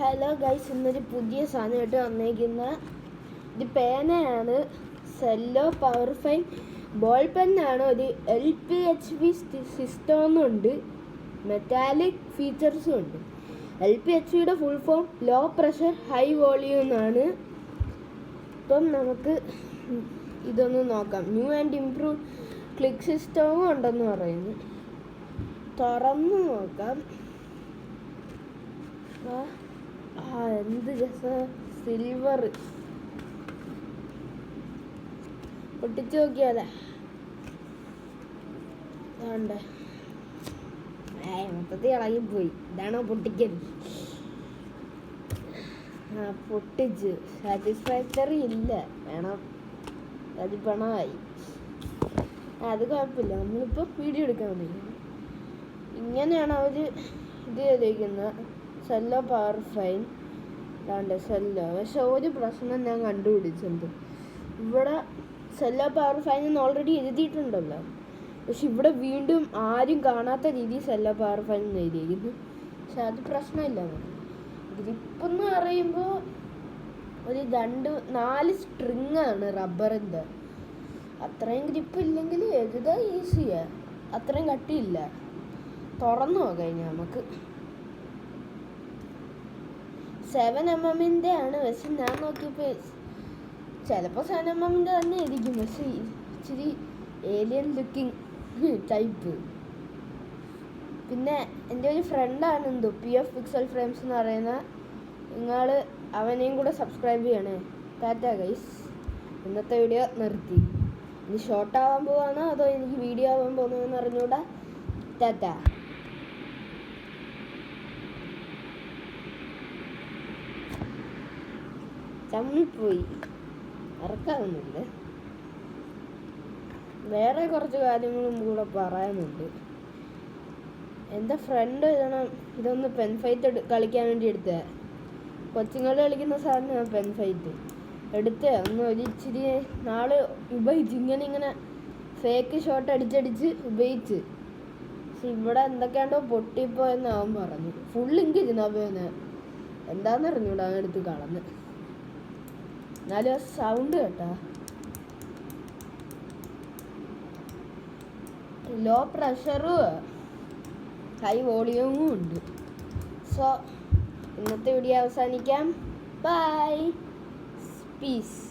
Hello guys, ഇന്നൊരു പുതിയ സാധനമായിട്ട് വന്നേക്കുന്ന ഇത് പേനയാണ്. സെല്ലോ പവർ ഫൈൻ ബോൾ പെന്നാണ്. ഒരു LPHB സിസ്റ്റമെന്നുണ്ട്, മെറ്റാലിക് ഫീച്ചേഴ്സും ഉണ്ട്. LPHBയുടെ full form low pressure high volume എന്നാണ്. ഇപ്പം നമുക്ക് ഇതൊന്ന് നോക്കാം. ന്യൂ ആൻഡ് ഇംപ്രൂവ് ക്ലിക്ക് സിസ്റ്റവും ഉണ്ടെന്ന് പറയുന്നു. തുറന്ന് നോക്കാം. എന്ത് രസ, സിൽവർ പൊട്ടിച്ചു നോക്കിയാലേ വേണ്ടേ. മൊത്തത്തിൽ ഇളകിപ്പോയി. ഇതാണോ പൊട്ടിക്കല്? പൊട്ടിച്ച് സാറ്റിസ്ഫാക്ടറി ഇല്ല, വേണം. അത് പണമായി. അത് കുഴപ്പമില്ല, നമ്മളിപ്പോൾ വീഡിയോ എടുക്കാൻ വേണ്ടി ഇങ്ങനെയാണ് അവർ ഇത് ചെയ്തിരിക്കുന്നത്. Cello power fine Cello. പക്ഷെ ഒരു പ്രശ്നം ഞാൻ കണ്ടുപിടിച്ചിട്ടുണ്ട്. ഇവിടെ സെല്ലോ പവർ ഫൈൻ എന്ന് ഓൾറെഡി എഴുതിയിട്ടുണ്ടല്ലോ, പക്ഷെ ഇവിടെ വീണ്ടും ആരും കാണാത്ത രീതിയിൽ സെല്ലോ പവർ ഫൈൻ എന്ന് എഴുതിയിരിക്കുന്നു. പക്ഷെ അത് പ്രശ്നമില്ല. ഗ്രിപ്പെന്ന് പറയുമ്പോൾ ഒരു 4 സ്ട്രിങ് ആണ് റബ്ബറിൻ്റെ. അത്രയും ഗ്രിപ്പ് ഇല്ലെങ്കിൽ എഴുതാൻ ഈസിയാണ്, അത്രയും കട്ടിയില്ല. തുറന്നു കഴിഞ്ഞാൽ നമുക്ക് 7mm ആണ്. പക്ഷെ ഞാൻ നോക്കിയപ്പോൾ ചിലപ്പോൾ 7mm തന്നെ ആയിരിക്കും, പക്ഷെ ഇച്ചിരി ഏലിയൻ ലുക്കിംഗ് ടൈപ്പ്. പിന്നെ എൻ്റെ ഒരു ഫ്രണ്ടാണ് PF പിക്സൽ ഫ്രെയിംസ് എന്ന് പറയുന്ന. നിങ്ങൾ അവനെയും കൂടെ സബ്സ്ക്രൈബ് ചെയ്യണേ. ടാറ്റാ ഗൈസ്. ഇന്നത്തെ വീഡിയോ നിർത്തി. ഇനി ഷോർട്ട് ആവാൻ പോവാണോ അതോ എനിക്ക് വീഡിയോ ആവാൻ പോകുന്നതെന്ന് അറിഞ്ഞൂടാ. ടാറ്റാ. ചമ്മിപ്പോയി, ഇറക്കാവുന്നില്ല. വേറെ കുറച്ച് കാര്യങ്ങളും കൂടെ പറയാനുണ്ട്. എൻ്റെ ഫ്രണ്ട് ഇതൊന്ന് പെൻ ഫൈറ്റ് കളിക്കാൻ വേണ്ടി എടുത്തേ. കൊച്ചുങ്ങൾ കളിക്കുന്ന സാധനമാണ് പെൻ ഫൈറ്റ്. എടുത്ത് ഒന്ന് ഒരിച്ചിരി നാള് ഉപയോഗിച്ച് ഇങ്ങനെ ഫേക്ക് ഷോട്ട് അടിച്ചടിച്ച് ഉപയോഗിച്ച്. പക്ഷെ ഇവിടെ എന്തൊക്കെയാണ്ടോ പൊട്ടിപ്പോയെന്ന് അവൻ പറഞ്ഞു. ഫുൾ ഇങ്ക് ഇരുന്നപ്പോന്ന് എന്താന്ന് അറിഞ്ഞൂടാ, അവൻ എടുത്ത് കളഞ്ഞ്. എന്നാലും ആ സൗണ്ട് കേട്ടാ. ലോ പ്രഷറും ഹൈ വോളിയവും ഉണ്ട്. സോ ഇന്നത്തെ വീഡിയോ അവസാനിക്കാം. By, piece.